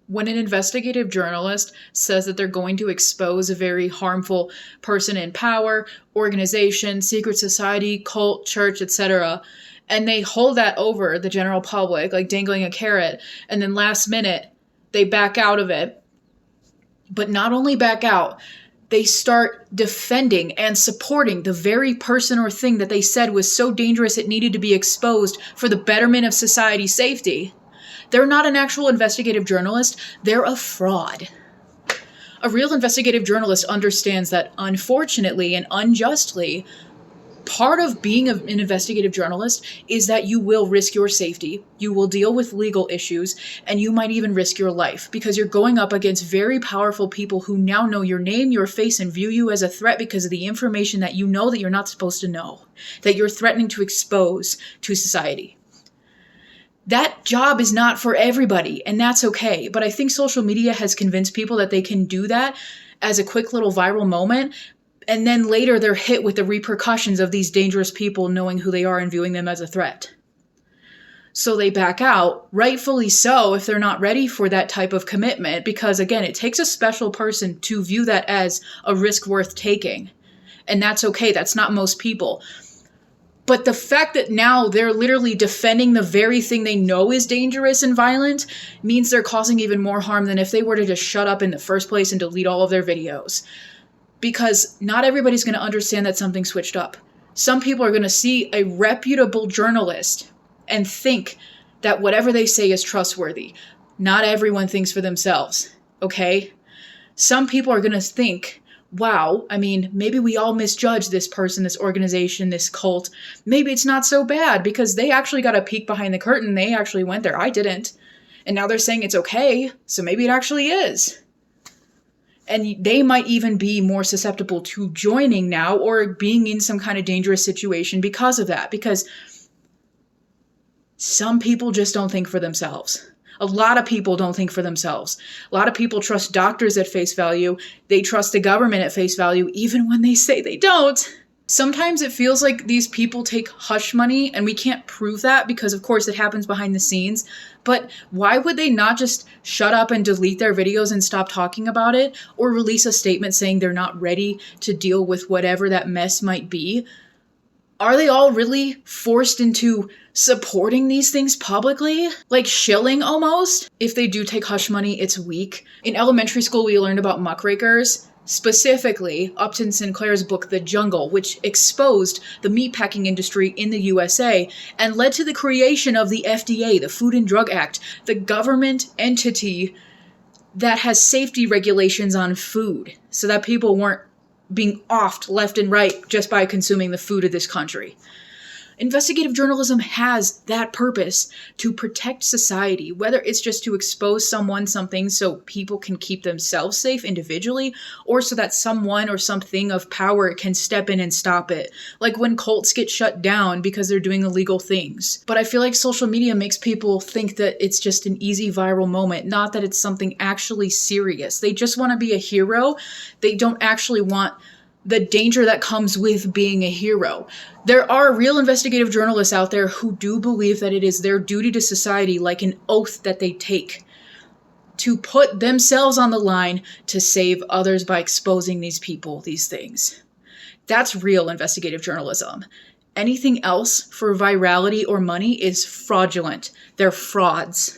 When an investigative journalist says that they're going to expose a very harmful person in power, organization, secret society, cult, church, etc., and they hold that over the general public, like dangling a carrot, and then last minute, they back out of it. But not only back out, they start defending and supporting the very person or thing that they said was so dangerous it needed to be exposed for the betterment of society's safety. They're not an actual investigative journalist, they're a fraud. A real investigative journalist understands that, unfortunately and unjustly, part of being an investigative journalist is that you will risk your safety, you will deal with legal issues, and you might even risk your life because you're going up against very powerful people who now know your name, your face, and view you as a threat because of the information that you know that you're not supposed to know, that you're threatening to expose to society. That job is not for everybody, and that's okay. But I think social media has convinced people that they can do that as a quick little viral moment, and then later they're hit with the repercussions of these dangerous people knowing who they are and viewing them as a threat. So they back out, rightfully so, if they're not ready for that type of commitment, because again, it takes a special person to view that as a risk worth taking. And that's okay, that's not most people. But the fact that now they're literally defending the very thing they know is dangerous and violent means they're causing even more harm than if they were to just shut up in the first place and delete all of their videos. Because not everybody's going to understand that something switched up. Some people are going to see a reputable journalist and think that whatever they say is trustworthy. Not everyone thinks for themselves, okay? Some people are going to think, wow, I mean, maybe we all misjudge this person, this organization, this cult. Maybe it's not so bad because they actually got a peek behind the curtain. They actually went there. I didn't. And now they're saying it's okay. So maybe it actually is. And they might even be more susceptible to joining now or being in some kind of dangerous situation because of that. Because some people just don't think for themselves. A lot of people don't think for themselves. A lot of people trust doctors at face value. They trust the government at face value, even when they say they don't. Sometimes it feels like these people take hush money, and we can't prove that because, of course, it happens behind the scenes. But why would they not just shut up and delete their videos and stop talking about it, or release a statement saying they're not ready to deal with whatever that mess might be? Are they all really forced into supporting these things publicly? Like shilling almost? If they do take hush money, it's weak. In elementary school, we learned about muckrakers. Specifically, Upton Sinclair's book, The Jungle, which exposed the meatpacking industry in the USA and led to the creation of the FDA, the Food and Drug Act, the government entity that has safety regulations on food so that people weren't being offed left and right just by consuming the food of this country. Investigative journalism has that purpose, to protect society, whether it's just to expose someone, something, so people can keep themselves safe individually, or so that someone or something of power can step in and stop it. Like when cults get shut down because they're doing illegal things. But I feel like social media makes people think that it's just an easy viral moment, not that it's something actually serious. They just want to be a hero. They don't actually want the danger that comes with being a hero. There are real investigative journalists out there who do believe that it is their duty to society, like an oath that they take, to put themselves on the line to save others by exposing these people, these things. That's real investigative journalism. Anything else for virality or money is fraudulent. They're frauds.